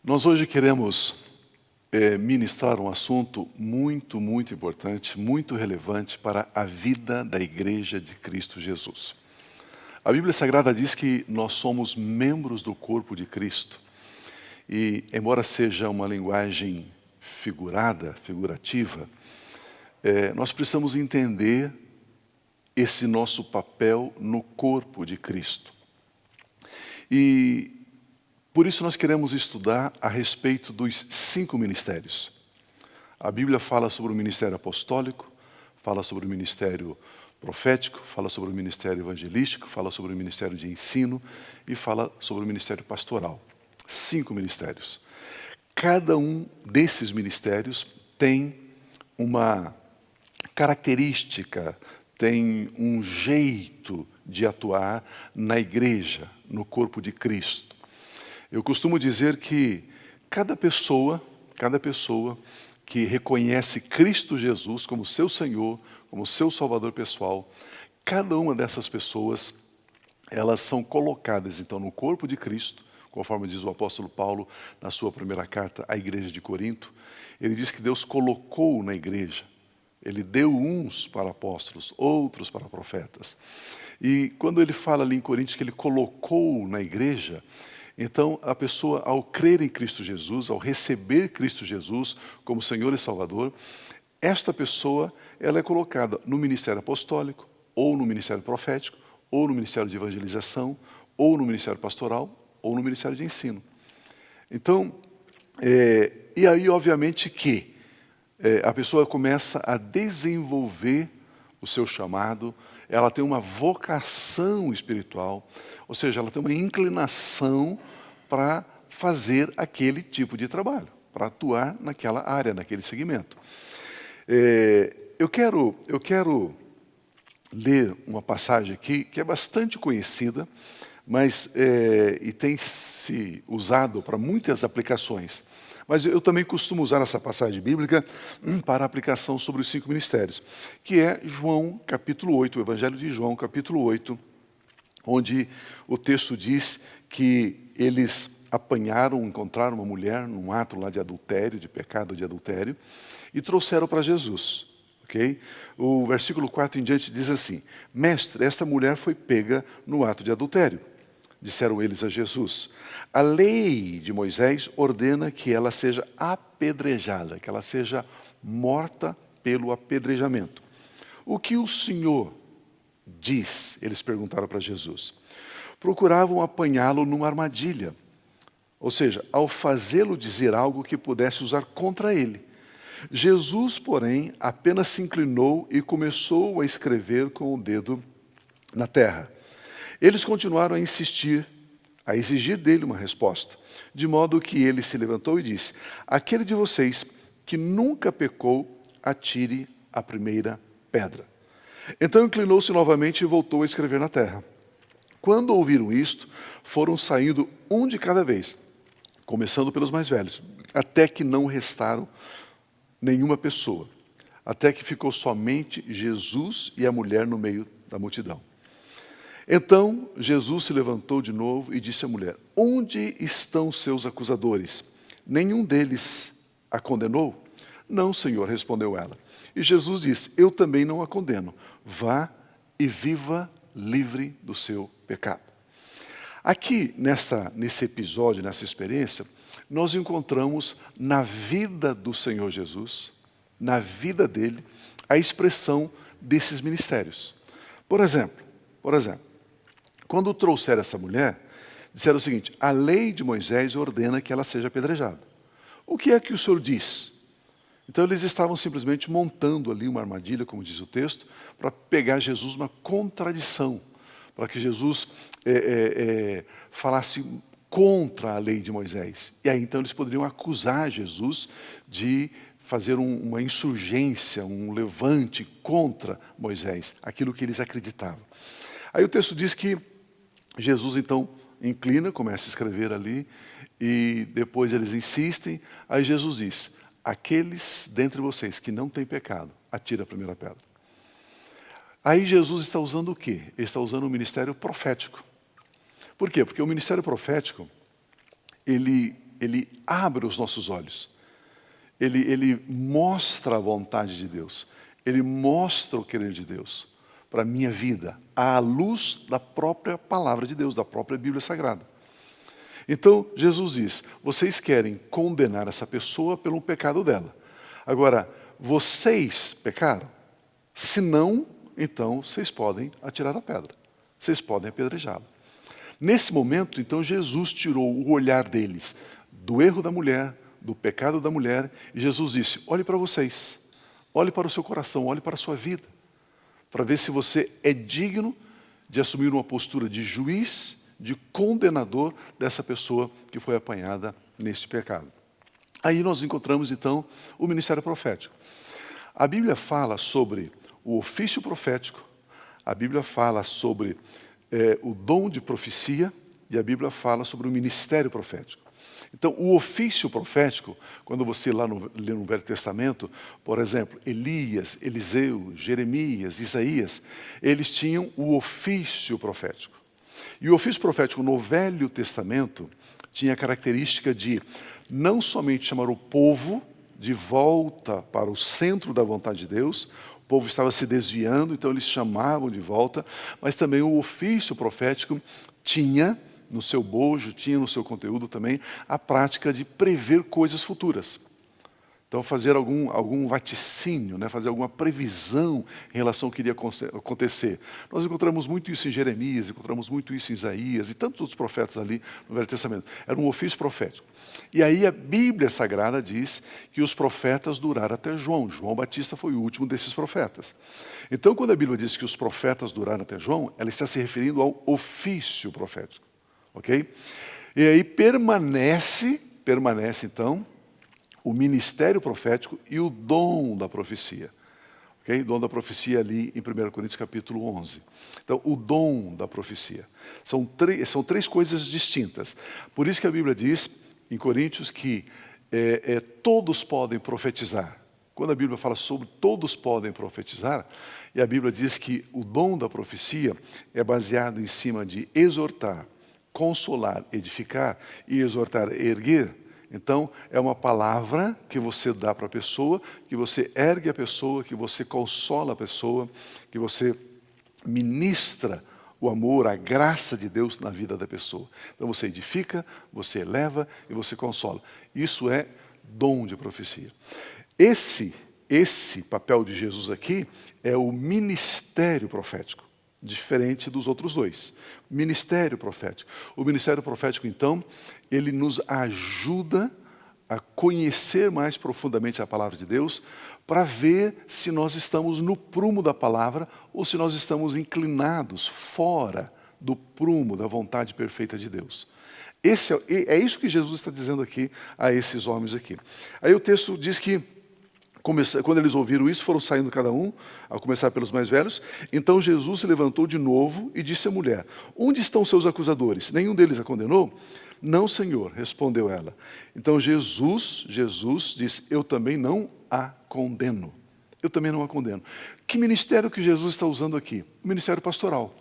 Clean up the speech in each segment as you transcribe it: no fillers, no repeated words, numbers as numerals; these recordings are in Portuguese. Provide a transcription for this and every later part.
Nós hoje queremos ministrar um assunto muito importante, muito relevante para a vida da Igreja de Cristo Jesus. A Bíblia Sagrada diz que nós somos membros do corpo de Cristo. E, embora seja uma linguagem figurativa, nós precisamos entender esse nosso papel no corpo de Cristo. E por isso nós queremos estudar a respeito dos 5 ministérios. A Bíblia fala sobre o ministério apostólico, fala sobre o ministério profético, fala sobre o ministério evangelístico, fala sobre o ministério de ensino e fala sobre o ministério pastoral. 5 ministérios. Cada um desses ministérios tem uma característica, tem um jeito de atuar na igreja, no corpo de Cristo. Eu costumo dizer que cada pessoa que reconhece Cristo Jesus como seu Senhor, como seu Salvador pessoal, cada uma dessas pessoas, elas são colocadas então no corpo de Cristo, conforme diz o apóstolo Paulo na sua primeira carta à igreja de Corinto. Ele diz que Deus colocou na igreja, Ele deu uns para apóstolos, outros para profetas. E quando ele fala ali em Coríntios que Ele colocou na igreja, então a pessoa, ao crer em Cristo Jesus, ao receber Cristo Jesus como Senhor e Salvador, esta pessoa ela é colocada no ministério apostólico, ou no ministério profético, ou no ministério de evangelização, ou no ministério pastoral, ou no ministério de ensino. Então, e aí obviamente que a pessoa começa a desenvolver o seu chamado, ela tem uma vocação espiritual, ou seja, ela tem uma inclinação para fazer aquele tipo de trabalho, para atuar naquela área, naquele segmento. Eu quero ler uma passagem aqui que é bastante conhecida, mas e tem se usado para muitas aplicações. Mas eu também costumo usar essa passagem bíblica para aplicação sobre os 5 ministérios, que é João capítulo 8, o Evangelho de João capítulo 8, onde o texto diz que eles encontraram uma mulher num ato lá de adultério, de pecado de adultério, e trouxeram para Jesus. Okay? O versículo 4 em diante diz assim: Mestre, esta mulher foi pega no ato de adultério. Disseram eles a Jesus: a lei de Moisés ordena que ela seja apedrejada, que ela seja morta pelo apedrejamento. O que o Senhor diz? Eles perguntaram para Jesus. Procuravam apanhá-lo numa armadilha, ou seja, ao fazê-lo dizer algo que pudesse usar contra ele. Jesus, porém, apenas se inclinou e começou a escrever com o dedo na terra. Eles continuaram a insistir, a exigir dele uma resposta, de modo que ele se levantou e disse: aquele de vocês que nunca pecou, atire a primeira pedra. Então inclinou-se novamente e voltou a escrever na terra. Quando ouviram isto, foram saindo um de cada vez, começando pelos mais velhos, até que não restaram nenhuma pessoa, até que ficou somente Jesus e a mulher no meio da multidão. Então Jesus se levantou de novo e disse à mulher: onde estão seus acusadores? Nenhum deles a condenou? Não, Senhor, respondeu ela. E Jesus disse: eu também não a condeno. Vá e viva livre do seu pecado. Aqui, nesse episódio, nessa experiência, nós encontramos na vida do Senhor Jesus, na vida dele, a expressão desses ministérios. Por exemplo, quando trouxeram essa mulher, disseram o seguinte: a lei de Moisés ordena que ela seja apedrejada. O que é que o Senhor diz? Então eles estavam simplesmente montando ali uma armadilha, como diz o texto, para pegar Jesus numa contradição, para que Jesus falasse contra a lei de Moisés. E aí então eles poderiam acusar Jesus de fazer uma insurgência, um levante contra Moisés, aquilo que eles acreditavam. Aí o texto diz que Jesus então inclina, começa a escrever ali, e depois eles insistem. Aí Jesus diz: aqueles dentre vocês que não têm pecado, atira a primeira pedra. Aí Jesus está usando o quê? Ele está usando o ministério profético. Por quê? Porque o ministério profético, ele abre os nossos olhos. Ele mostra a vontade de Deus. Ele mostra o querer de Deus para a minha vida, à luz da própria palavra de Deus, da própria Bíblia Sagrada. Então, Jesus diz, vocês querem condenar essa pessoa pelo pecado dela. Agora, vocês pecaram? Se não, então vocês podem atirar a pedra. Vocês podem apedrejá-la. Nesse momento, então, Jesus tirou o olhar deles do erro da mulher, do pecado da mulher, e Jesus disse, olhe para vocês, olhe para o seu coração, olhe para a sua vida, para ver se você é digno de assumir uma postura de juiz, de condenador dessa pessoa que foi apanhada nesse pecado. Aí nós encontramos, então, o ministério profético. A Bíblia fala sobre o ofício profético, a Bíblia fala sobre o dom de profecia, e a Bíblia fala sobre o ministério profético. Então, o ofício profético, quando você lê no Velho Testamento, por exemplo, Elias, Eliseu, Jeremias, Isaías, eles tinham o ofício profético. E o ofício profético no Velho Testamento tinha a característica de não somente chamar o povo de volta para o centro da vontade de Deus, o povo estava se desviando, então eles chamavam de volta, mas também o ofício profético tinha no seu bojo, tinha no seu conteúdo também a prática de prever coisas futuras. Então fazer algum vaticínio, né? Fazer alguma previsão em relação ao que iria acontecer. Nós encontramos muito isso em Jeremias, encontramos muito isso em Isaías e tantos outros profetas ali no Velho Testamento. Era um ofício profético. E aí a Bíblia Sagrada diz que os profetas duraram até João. João Batista foi o último desses profetas. Então quando a Bíblia diz que os profetas duraram até João, ela está se referindo ao ofício profético. Ok? E aí permanece então o ministério profético e o dom da profecia. Okay? O dom da profecia ali em 1 Coríntios capítulo 11. Então, o dom da profecia. São três coisas distintas. Por isso que a Bíblia diz em Coríntios que todos podem profetizar. Quando a Bíblia fala sobre todos podem profetizar, e a Bíblia diz que o dom da profecia é baseado em cima de exortar, consolar, edificar e exortar, erguer. Então, é uma palavra que você dá para a pessoa, que você ergue a pessoa, que você consola a pessoa, que você ministra o amor, a graça de Deus na vida da pessoa. Então, você edifica, você eleva e você consola. Isso é dom de profecia. Esse papel de Jesus aqui é o ministério profético. Diferente dos outros dois. Ministério profético. O ministério profético, então, ele nos ajuda a conhecer mais profundamente a palavra de Deus para ver se nós estamos no prumo da palavra ou se nós estamos inclinados fora do prumo da vontade perfeita de Deus. É isso que Jesus está dizendo aqui a esses homens aqui. Aí o texto diz que quando eles ouviram isso, foram saindo cada um, a começar pelos mais velhos. Então Jesus se levantou de novo e disse à mulher, onde estão seus acusadores? Nenhum deles a condenou? Não, Senhor, respondeu ela. Então Jesus disse, eu também não a condeno. Eu também não a condeno. Que ministério que Jesus está usando aqui? O ministério pastoral.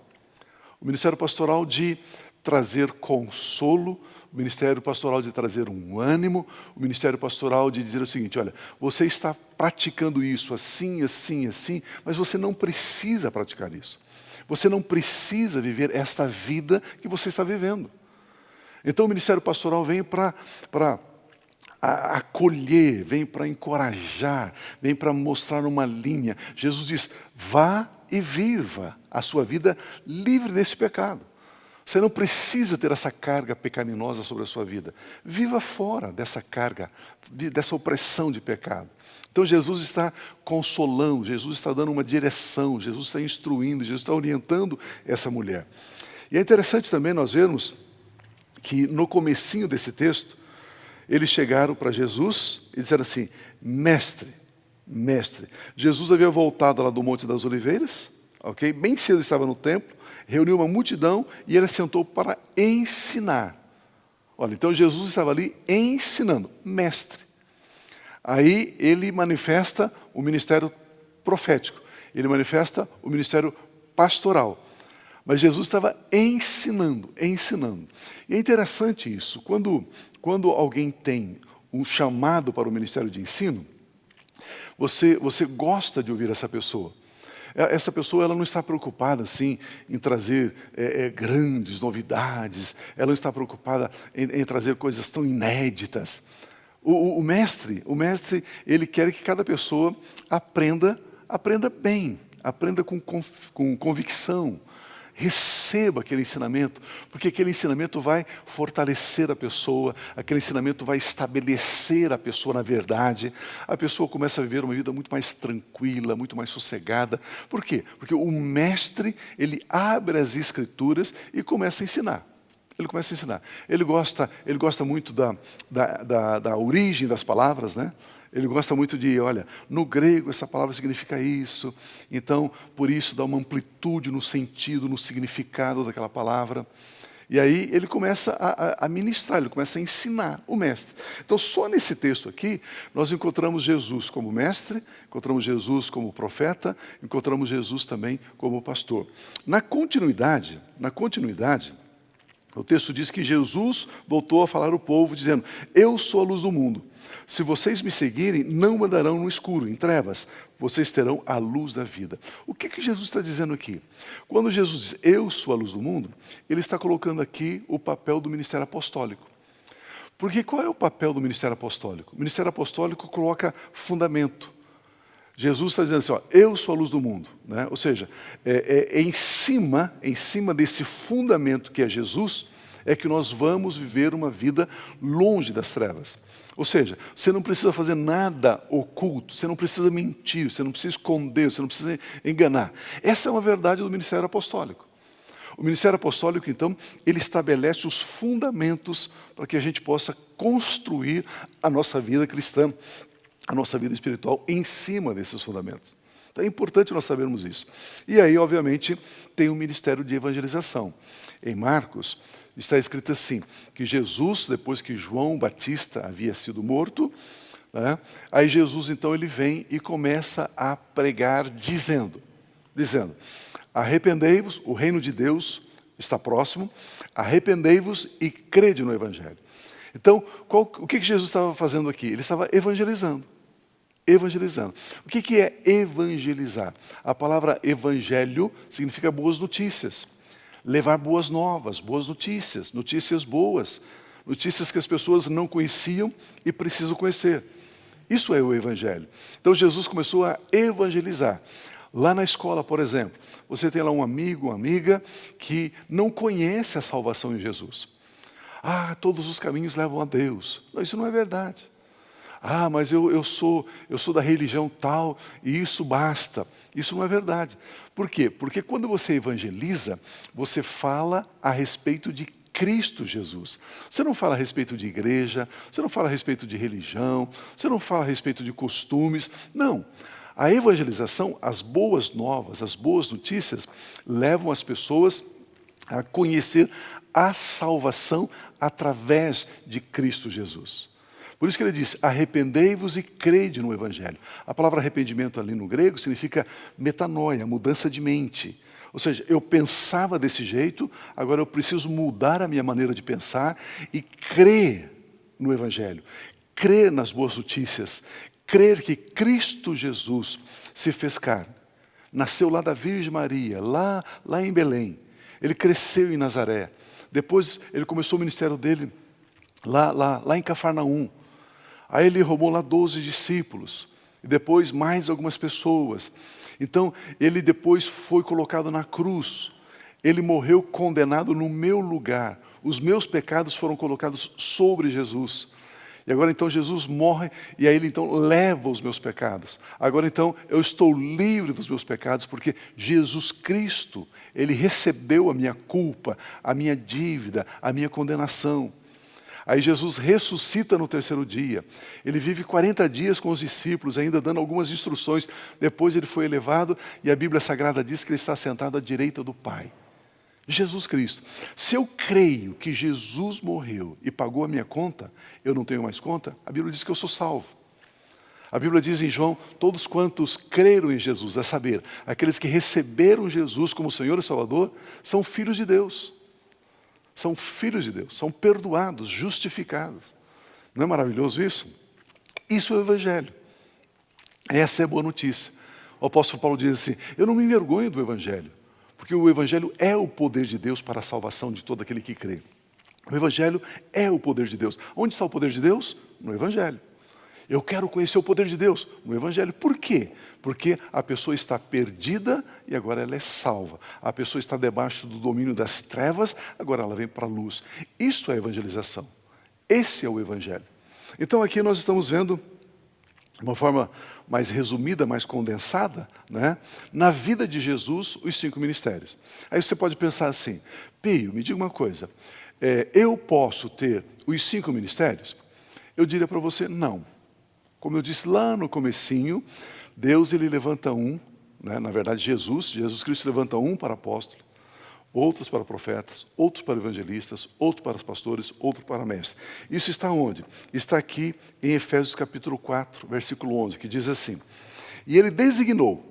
O ministério pastoral de trazer consolo, o ministério pastoral de trazer um ânimo, o ministério pastoral de dizer o seguinte, olha, você está praticando isso assim, assim, assim, mas você não precisa praticar isso. Você não precisa viver esta vida que você está vivendo. Então o ministério pastoral vem para acolher, vem para encorajar, vem para mostrar uma linha. Jesus diz, vá e viva a sua vida livre desse pecado. Você não precisa ter essa carga pecaminosa sobre a sua vida. Viva fora dessa carga, dessa opressão de pecado. Então Jesus está consolando, Jesus está dando uma direção, Jesus está instruindo, Jesus está orientando essa mulher. E é interessante também nós vermos que no comecinho desse texto, eles chegaram para Jesus e disseram assim, mestre. Jesus havia voltado lá do Monte das Oliveiras, ok? Bem cedo estava no templo, reuniu uma multidão e ele sentou para ensinar. Olha, então Jesus estava ali ensinando, mestre. Aí ele manifesta o ministério profético. ele manifesta o ministério pastoral. Mas Jesus estava ensinando, ensinando. E é interessante isso, quando alguém tem um chamado para o ministério de ensino, você gosta de ouvir essa pessoa. Essa pessoa ela não está preocupada assim, em trazer grandes novidades, ela não está preocupada em trazer coisas tão inéditas. O mestre, ele quer que cada pessoa aprenda bem, aprenda com convicção, receba aquele ensinamento, porque aquele ensinamento vai fortalecer a pessoa, aquele ensinamento vai estabelecer a pessoa na verdade, a pessoa começa a viver uma vida muito mais tranquila, muito mais sossegada. Por quê? Porque o mestre, ele abre as escrituras e começa a ensinar. Ele começa a ensinar. Ele gosta muito da origem das palavras, né? Ele gosta muito de, olha, no grego essa palavra significa isso, então, por isso dá uma amplitude no sentido, no significado daquela palavra. E aí ele começa a ministrar, ele começa a ensinar o mestre. Então, só nesse texto aqui, nós encontramos Jesus como mestre, encontramos Jesus como profeta, encontramos Jesus também como pastor. Na continuidade, o texto diz que Jesus voltou a falar ao povo, dizendo, eu sou a luz do mundo. Se vocês me seguirem, não andarão no escuro, em trevas. Vocês terão a luz da vida. O que Jesus está dizendo aqui? Quando Jesus diz, eu sou a luz do mundo, ele está colocando aqui o papel do ministério apostólico. Porque qual é o papel do ministério apostólico? O ministério apostólico coloca fundamento. Jesus está dizendo assim, ó, eu sou a luz do mundo. Né? Ou seja, em cima desse fundamento que é Jesus, é que nós vamos viver uma vida longe das trevas. Ou seja, você não precisa fazer nada oculto, você não precisa mentir, você não precisa esconder, você não precisa enganar. Essa é uma verdade do ministério apostólico. O ministério apostólico, então, ele estabelece os fundamentos para que a gente possa construir a nossa vida cristã, a nossa vida espiritual em cima desses fundamentos. Então é importante nós sabermos isso. E aí, obviamente, tem o ministério de evangelização. Em Marcos, está escrito assim, que Jesus, depois que João Batista havia sido morto, né, aí Jesus, então, ele vem e começa a pregar dizendo, arrependei-vos, o reino de Deus está próximo, arrependei-vos e crede no Evangelho. Então, o que Jesus estava fazendo aqui? Ele estava evangelizando. O que é evangelizar? A palavra evangelho significa boas notícias. Levar boas novas, boas notícias, notícias boas, notícias que as pessoas não conheciam e precisam conhecer. Isso é o evangelho. Então Jesus começou a evangelizar. Lá na escola, por exemplo, você tem lá um amigo, uma amiga que não conhece a salvação em Jesus. Ah, todos os caminhos levam a Deus. Não, isso não é verdade. Ah, mas eu sou da religião tal e isso basta. Isso não é verdade. Por quê? Porque quando você evangeliza, você fala a respeito de Cristo Jesus. Você não fala a respeito de igreja, você não fala a respeito de religião, você não fala a respeito de costumes. Não. A evangelização, as boas novas, as boas notícias, levam as pessoas a conhecer a salvação através de Cristo Jesus. Por isso que ele diz, arrependei-vos e crede no Evangelho. A palavra arrependimento ali no grego significa metanoia, mudança de mente. Ou seja, eu pensava desse jeito, agora eu preciso mudar a minha maneira de pensar e crer no Evangelho. Crer nas boas notícias. Crer que Cristo Jesus se fez carne. Nasceu lá da Virgem Maria, lá em Belém. Ele cresceu em Nazaré. Depois ele começou o ministério dele lá em Cafarnaum. Aí ele roubou lá 12 discípulos, e depois mais algumas pessoas. Então, ele depois foi colocado na cruz. Ele morreu condenado no meu lugar. Os meus pecados foram colocados sobre Jesus. E agora então Jesus morre, e aí ele então leva os meus pecados. Agora então eu estou livre dos meus pecados, porque Jesus Cristo, ele recebeu a minha culpa, a minha dívida, a minha condenação. Aí Jesus ressuscita no terceiro dia. Ele vive 40 dias com os discípulos, ainda dando algumas instruções. Depois ele foi elevado e a Bíblia Sagrada diz que ele está sentado à direita do Pai. Jesus Cristo. Se eu creio que Jesus morreu e pagou a minha conta, eu não tenho mais conta, a Bíblia diz que eu sou salvo. A Bíblia diz em João, todos quantos creram em Jesus, a saber, aqueles que receberam Jesus como Senhor e Salvador, são filhos de Deus. São filhos de Deus, são perdoados, justificados. Não é maravilhoso isso? Isso é o Evangelho. Essa é a boa notícia. O apóstolo Paulo diz assim, eu não me envergonho do Evangelho, porque o Evangelho é o poder de Deus para a salvação de todo aquele que crê. O Evangelho é o poder de Deus. Onde está o poder de Deus? No Evangelho. Eu quero conhecer o poder de Deus no Evangelho. Por quê? Porque a pessoa está perdida e agora ela é salva. A pessoa está debaixo do domínio das trevas, agora ela vem para a luz. Isso é evangelização. Esse é o Evangelho. Então aqui nós estamos vendo, de uma forma mais resumida, mais condensada, né, na vida de Jesus, os 5 ministérios. Aí você pode pensar assim, Pio, me diga uma coisa, eu posso ter os 5 ministérios? Eu diria para você, não. Como eu disse lá no comecinho, Deus ele levanta um, né, na verdade Jesus Cristo levanta um para apóstolo, outros para profetas, outros para evangelistas, outros para pastores, outros para mestres. Isso está onde? Está aqui em Efésios capítulo 4, versículo 11, que diz assim, e ele designou,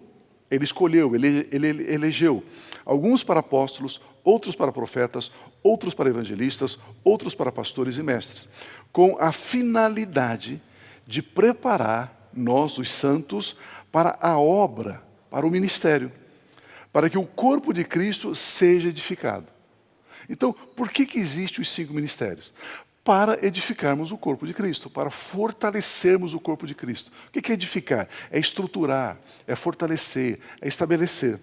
ele escolheu, ele elegeu alguns para apóstolos, outros para profetas, outros para evangelistas, outros para pastores e mestres, com a finalidade de preparar nós, os santos, para a obra, para o ministério, para que o corpo de Cristo seja edificado. Então, por que existe os 5 ministérios? Para edificarmos o corpo de Cristo, para fortalecermos o corpo de Cristo. O que é edificar? É estruturar, é fortalecer, é estabelecer.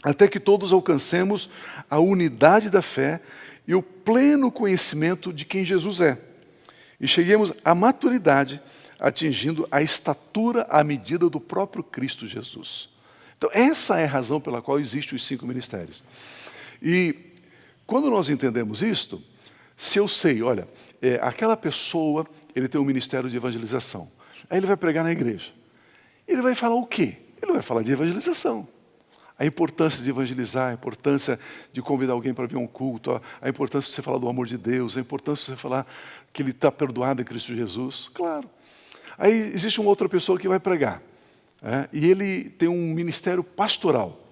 Até que todos alcancemos a unidade da fé e o pleno conhecimento de quem Jesus é. E cheguemos à maturidade, atingindo a estatura à medida do próprio Cristo Jesus. Então, essa é a razão pela qual existem os 5 ministérios. E quando nós entendemos isto, se eu sei, olha, aquela pessoa, ele tem um ministério de evangelização. Aí ele vai pregar na igreja. Ele vai falar o quê? Ele vai falar de evangelização. A importância de evangelizar, a importância de convidar alguém para vir a um culto, a importância de você falar do amor de Deus, a importância de você falar que ele está perdoado em Cristo Jesus. Claro. Aí existe uma outra pessoa que vai pregar, e ele tem um ministério pastoral.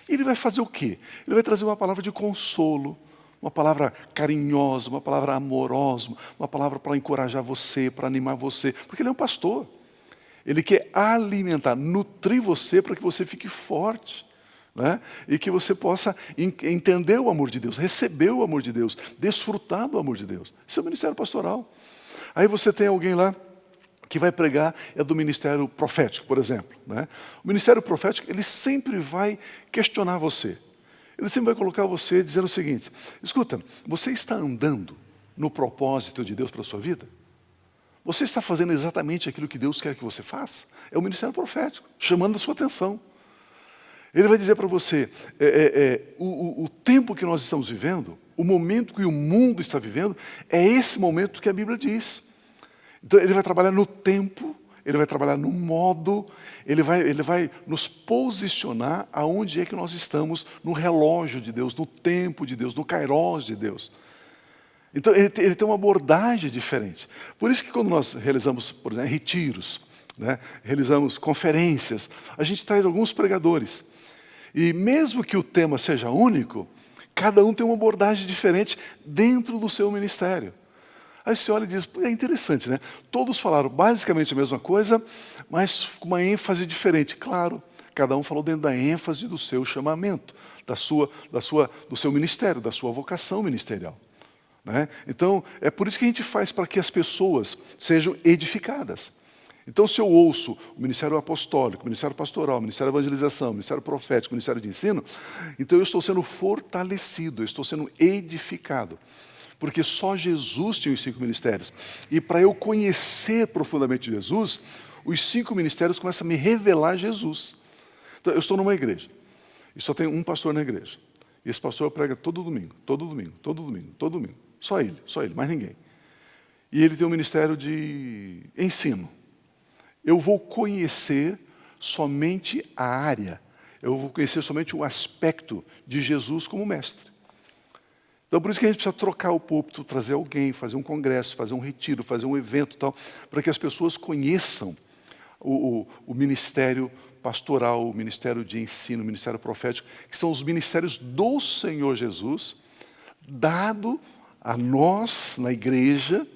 E ele vai fazer o quê? Ele vai trazer uma palavra de consolo, uma palavra carinhosa, uma palavra amorosa, uma palavra para encorajar você, para animar você, porque ele é um pastor. Ele quer alimentar, nutrir você para que você fique forte, né? E que você possa entender o amor de Deus, receber o amor de Deus, desfrutar do amor de Deus. Isso é o ministério pastoral. Aí você tem alguém lá que vai pregar, é do ministério profético, por exemplo, né? O ministério profético, ele sempre vai questionar você. Ele sempre vai colocar você dizendo o seguinte, escuta, você está andando no propósito de Deus para a sua vida? Você está fazendo exatamente aquilo que Deus quer que você faça? É o ministério profético, chamando a sua atenção. Ele vai dizer para você, o tempo que nós estamos vivendo, o momento que o mundo está vivendo, é esse momento que a Bíblia diz. Então ele vai trabalhar no tempo, ele vai trabalhar no modo, ele vai nos posicionar aonde é que nós estamos no relógio de Deus, no tempo de Deus, no kairos de Deus. Então ele tem uma abordagem diferente. Por isso que quando nós realizamos, por exemplo, retiros, né, realizamos conferências, a gente traz alguns pregadores. E mesmo que o tema seja único, cada um tem uma abordagem diferente dentro do seu ministério. Aí você olha e diz, é interessante, né? Todos falaram basicamente a mesma coisa, mas com uma ênfase diferente. Claro, cada um falou dentro da ênfase do seu chamamento, do seu ministério, da sua vocação ministerial, né? Então, é por isso que a gente faz para que as pessoas sejam edificadas. Então, se eu ouço o ministério apostólico, o ministério pastoral, o ministério de evangelização, o ministério profético, o ministério de ensino, então eu estou sendo fortalecido, eu estou sendo edificado. Porque só Jesus tinha os 5 ministérios. E para eu conhecer profundamente Jesus, os 5 ministérios começam a me revelar Jesus. Então, eu estou numa igreja, e só tem um pastor na igreja. E esse pastor prega todo domingo, todo domingo, todo domingo, todo domingo. Só ele, mais ninguém. E ele tem um ministério de ensino. Eu vou conhecer somente a área, eu vou conhecer somente o aspecto de Jesus como mestre. Então, por isso que a gente precisa trocar o púlpito, trazer alguém, fazer um congresso, fazer um retiro, fazer um evento e tal, para que as pessoas conheçam o ministério pastoral, o ministério de ensino, o ministério profético, que são os ministérios do Senhor Jesus, dado a nós na igreja,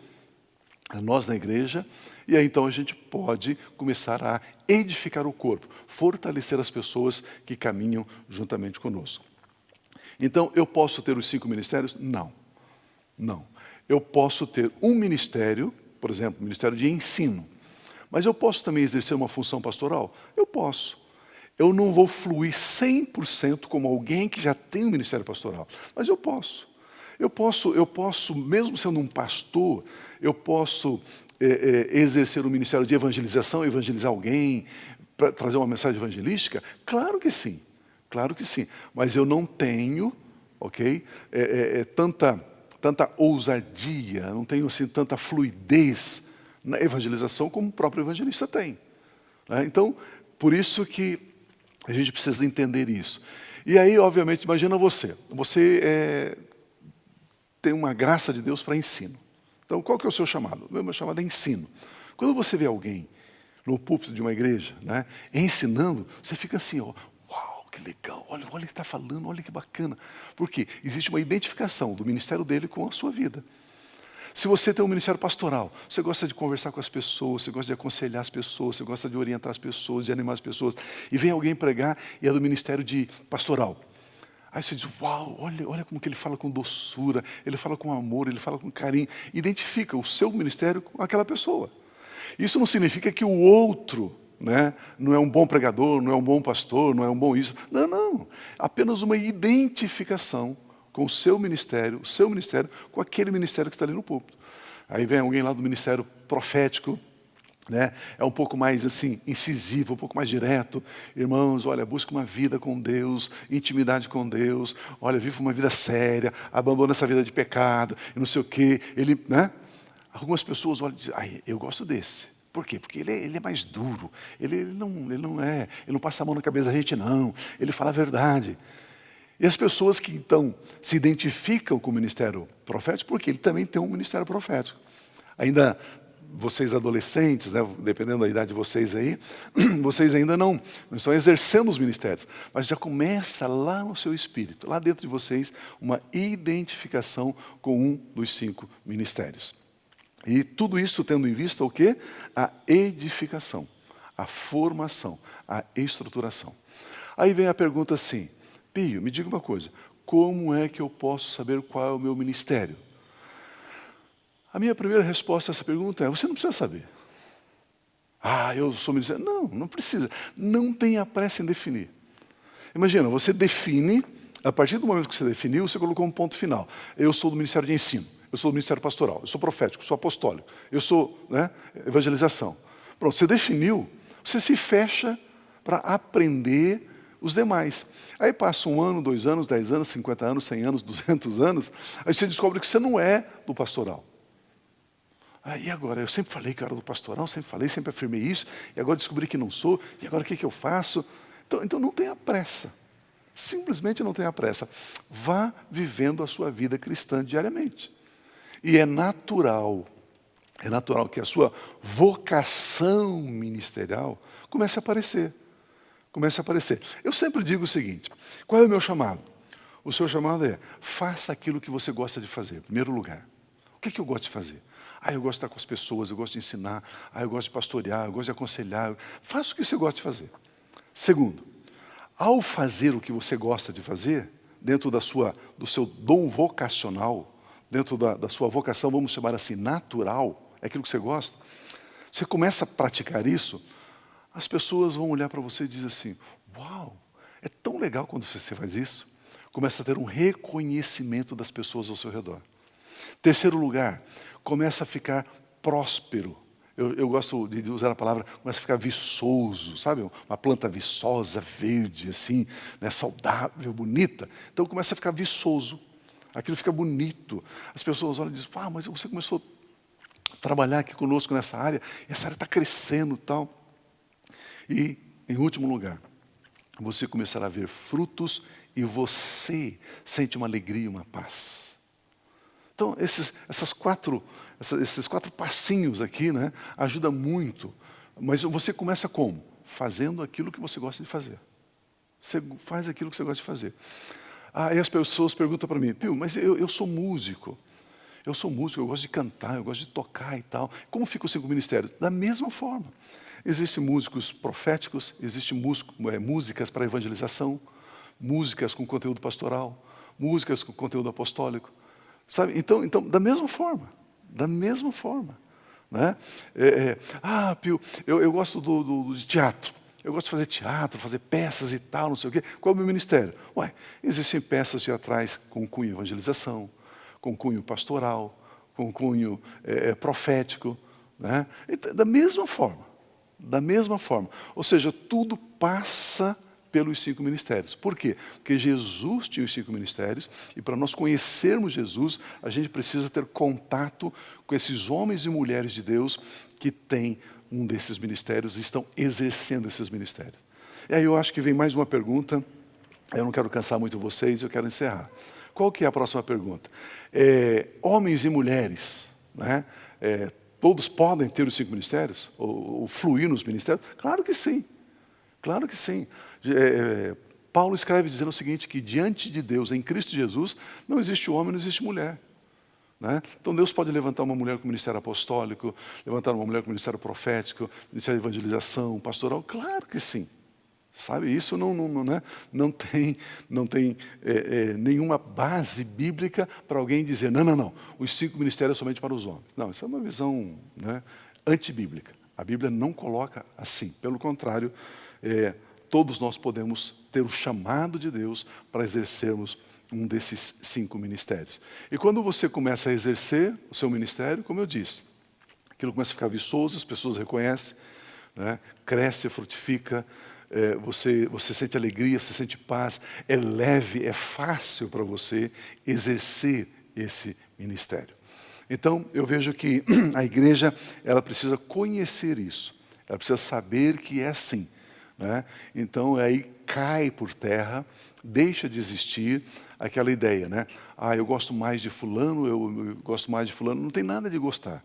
e aí então a gente pode começar a edificar o corpo, fortalecer as pessoas que caminham juntamente conosco. Então, eu posso ter os 5 ministérios? Não. Não. Eu posso ter um ministério, por exemplo, ministério de ensino, mas eu posso também exercer uma função pastoral? Eu posso. Eu não vou fluir 100% como alguém que já tem um ministério pastoral, mas eu posso. Eu posso, mesmo sendo um pastor, eu posso exercer o ministério de evangelização, evangelizar alguém, para trazer uma mensagem evangelística? Claro que sim, mas eu não tenho, ok, tanta ousadia, não tenho assim, tanta fluidez na evangelização como o próprio evangelista tem. Né? Então, por isso que a gente precisa entender isso. E aí, obviamente, imagina você tem uma graça de Deus para ensino. Então, qual que é o seu chamado? O meu chamado é ensino. Quando você vê alguém no púlpito de uma igreja, né, ensinando, você fica assim, ó, uau, que legal, olha o que está falando, olha que bacana. Por quê? Existe uma identificação do ministério dele com a sua vida. Se você tem um ministério pastoral, você gosta de conversar com as pessoas, você gosta de aconselhar as pessoas, você gosta de orientar as pessoas, de animar as pessoas, e vem alguém pregar e é do ministério de pastoral. Aí você diz, uau, olha como que ele fala com doçura, ele fala com amor, ele fala com carinho. Identifica o seu ministério com aquela pessoa. Isso não significa que o outro, né, não é um bom pregador, não é um bom pastor, não é um bom isso. Não. Apenas uma identificação com o seu ministério com aquele ministério que está ali no púlpito. Aí vem alguém lá do ministério profético, né? É um pouco mais assim, incisivo, um pouco mais direto. Irmãos, olha, busca uma vida com Deus, intimidade com Deus. Olha, vive uma vida séria, abandona essa vida de pecado, e não sei o quê. Ele, né? Algumas pessoas olham e dizem, eu gosto desse. Por quê? Porque ele é mais duro. Ele não passa a mão na cabeça da gente, não. Ele fala a verdade. E as pessoas que então se identificam com o ministério profético, porque ele também tem um ministério profético. Ainda vocês adolescentes, né, dependendo da idade de vocês aí, vocês ainda não estão exercendo os ministérios, mas já começa lá no seu espírito, lá dentro de vocês, uma identificação com um dos 5 ministérios. E tudo isso tendo em vista o quê? A edificação, a formação, a estruturação. Aí vem a pergunta assim, Pio, me diga uma coisa, como é que eu posso saber qual é o meu ministério? A minha primeira resposta a essa pergunta é, você não precisa saber. Eu sou ministério. Não precisa. Não tenha pressa em definir. Imagina, você define, a partir do momento que você definiu, você colocou um ponto final. Eu sou do ministério de ensino, eu sou do ministério pastoral, eu sou profético, eu sou apostólico, eu sou, né, evangelização. Pronto, você definiu, você se fecha para aprender os demais. Aí passa 1 ano, 2 anos, 10 anos, 50 anos, 100 anos, 200 anos, aí você descobre que você não é do pastoral. E agora? Eu sempre falei que eu era do pastoral, sempre afirmei isso, e agora descobri que não sou, e agora o que eu faço? Então não tenha pressa. Simplesmente não tenha pressa. Vá vivendo a sua vida cristã diariamente. E é natural que a sua vocação ministerial comece a aparecer. Eu sempre digo o seguinte, qual é o meu chamado? O seu chamado é, faça aquilo que você gosta de fazer, em primeiro lugar. O que eu gosto de fazer? Eu gosto de estar com as pessoas, eu gosto de ensinar, eu gosto de pastorear, eu gosto de aconselhar. Faça o que você gosta de fazer. Segundo, ao fazer o que você gosta de fazer, dentro do seu dom vocacional, dentro da sua vocação, vamos chamar assim, natural, é aquilo que você gosta, você começa a praticar isso, as pessoas vão olhar para você e dizer assim, uau, é tão legal quando você faz isso. Começa a ter um reconhecimento das pessoas ao seu redor. Terceiro lugar, começa a ficar próspero. Eu gosto de usar a palavra, começa a ficar viçoso, sabe? Uma planta viçosa, verde, assim, né? Saudável, bonita. Então começa a ficar viçoso. Aquilo fica bonito. As pessoas olham e dizem, mas você começou a trabalhar aqui conosco nessa área, e essa área está crescendo e tal. E, em último lugar, você começará a ver frutos e você sente uma alegria e uma paz. Então, esses quatro passinhos aqui, né, ajudam muito Mas você começa como? Fazendo aquilo que você gosta de fazer. Você faz aquilo que você gosta de fazer. Aí as pessoas perguntam para mim, Pio, mas eu sou músico. Eu sou músico, eu gosto de cantar, eu gosto de tocar e tal. Como ficam os 5 ministérios? Da mesma forma. Existem músicos proféticos, existem músicas para evangelização, músicas com conteúdo pastoral, músicas com conteúdo apostólico. Sabe? Então, da mesma forma. Da mesma forma. Né? Pio, eu gosto de teatro. Eu gosto de fazer teatro, fazer peças e tal, não sei o quê. Qual é o meu ministério? Existem peças teatrais com cunho evangelização, com cunho pastoral, com cunho profético. Né? Então, da mesma forma. Da mesma forma. Ou seja, tudo passa pelos 5 ministérios. Por quê? Porque Jesus tinha os 5 ministérios e para nós conhecermos Jesus, a gente precisa ter contato com esses homens e mulheres de Deus que têm um desses ministérios e estão exercendo esses ministérios. E aí eu acho que vem mais uma pergunta, eu não quero cansar muito vocês, eu quero encerrar. Qual que é a próxima pergunta? Homens e mulheres, né? Todos podem ter os 5 ministérios? Ou fluir nos ministérios? Claro que sim. Claro que sim. Paulo escreve dizendo o seguinte, que diante de Deus, em Cristo Jesus, não existe homem, não existe mulher. Né? Então Deus pode levantar uma mulher com o ministério apostólico, levantar uma mulher com o ministério profético, ministério de evangelização, pastoral, claro que sim. Sabe, isso não tem nenhuma base bíblica para alguém dizer, não, os 5 ministérios são somente para os homens. Não, isso é uma visão, né, antibíblica. A Bíblia não coloca assim, pelo contrário, todos nós podemos ter o chamado de Deus para exercermos um desses 5 ministérios. E quando você começa a exercer o seu ministério, como eu disse, aquilo começa a ficar viçoso, as pessoas reconhecem, né, cresce, frutifica, você sente alegria, você sente paz, é leve, é fácil para você exercer esse ministério. Então, eu vejo que a igreja, ela precisa conhecer isso, ela precisa saber que é assim. Né? Então, aí cai por terra, deixa de existir aquela ideia, né? Eu gosto mais de fulano, eu gosto mais de fulano, não tem nada de gostar.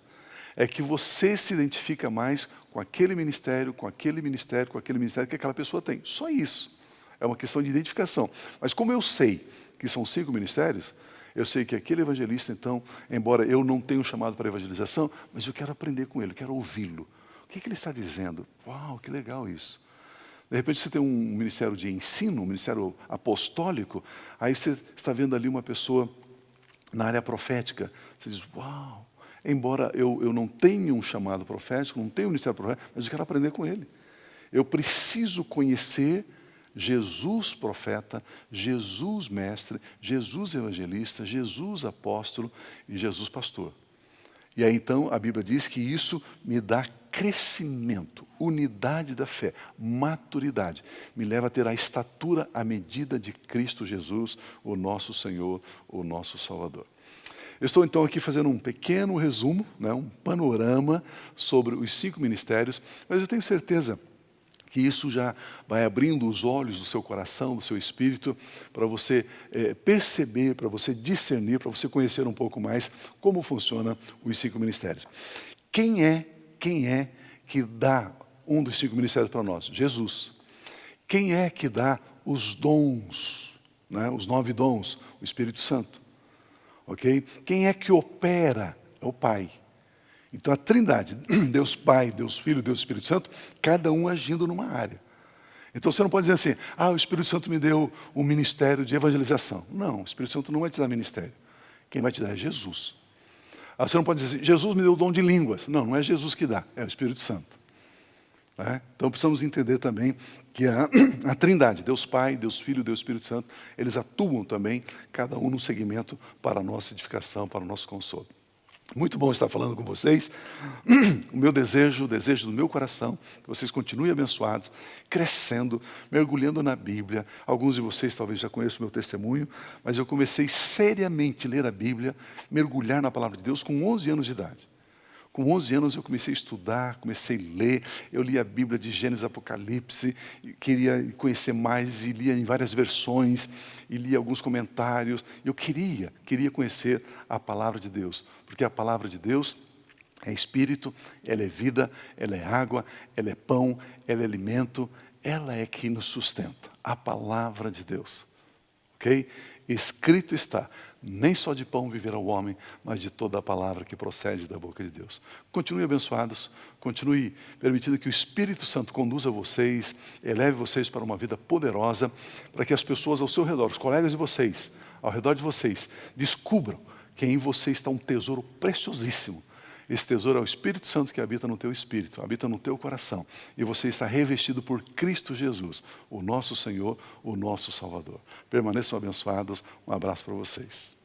É que você se identifica mais com aquele ministério, com aquele ministério, com aquele ministério que aquela pessoa tem. Só isso. É uma questão de identificação. Mas como eu sei que são 5 ministérios, eu sei que aquele evangelista, então, embora eu não tenha um chamado para evangelização, mas eu quero aprender com ele, eu quero ouvi-lo. O que ele está dizendo? Uau, que legal isso. De repente você tem um ministério de ensino, um ministério apostólico, aí você está vendo ali uma pessoa na área profética. Você diz, uau, embora eu não tenha um chamado profético, não tenha um ministério profético, mas eu quero aprender com ele. Eu preciso conhecer Jesus profeta, Jesus mestre, Jesus evangelista, Jesus apóstolo e Jesus pastor. E aí então a Bíblia diz que isso me dá crescimento, unidade da fé, maturidade. Me leva a ter a estatura, a medida de Cristo Jesus, o nosso Senhor, o nosso Salvador. Eu estou então aqui fazendo um pequeno resumo, né, um panorama sobre os 5 ministérios, mas eu tenho certeza que isso já vai abrindo os olhos do seu coração, do seu espírito, para você perceber, para você discernir, para você conhecer um pouco mais como funciona os 5 ministérios. Quem é que dá um dos 5 ministérios para nós? Jesus. Quem é que dá os dons, né, os 9 dons? O Espírito Santo. Ok? Quem é que opera? É o Pai. Então a Trindade, Deus Pai, Deus Filho, Deus Espírito Santo, cada um agindo numa área. Então você não pode dizer assim, o Espírito Santo me deu um ministério de evangelização. Não, o Espírito Santo não vai te dar ministério. Quem vai te dar é Jesus. Você não pode dizer assim, Jesus me deu o dom de línguas. Não, não é Jesus que dá, é o Espírito Santo. Então precisamos entender também que a Trindade, Deus Pai, Deus Filho, Deus Espírito Santo, eles atuam também, cada um num segmento para a nossa edificação, para o nosso consolo. Muito bom estar falando com vocês. O meu desejo, o desejo do meu coração, que vocês continuem abençoados, crescendo, mergulhando na Bíblia. Alguns de vocês talvez já conheçam o meu testemunho, mas eu comecei seriamente a ler a Bíblia, mergulhar na Palavra de Deus com 11 anos de idade. Com 11 anos eu comecei a estudar, comecei a ler, eu li a Bíblia de Gênesis, Apocalipse, queria conhecer mais e lia em várias versões, e lia alguns comentários. Eu queria conhecer a Palavra de Deus, porque a Palavra de Deus, É espírito, ela é vida, ela é água, ela é pão, ela é alimento, ela é que nos sustenta. A palavra de Deus. Ok? Escrito está, nem só de pão viverá o homem, mas de toda a palavra que procede da boca de Deus. Continue abençoados, continue permitindo que o Espírito Santo conduza vocês, eleve vocês para uma vida poderosa, para que as pessoas ao seu redor, os colegas de vocês, ao redor de vocês, descubram que em você está um tesouro preciosíssimo. Esse tesouro é o Espírito Santo que habita no teu espírito, habita no teu coração. E você está revestido por Cristo Jesus, o nosso Senhor, o nosso Salvador. Permaneçam abençoados. Um abraço para vocês.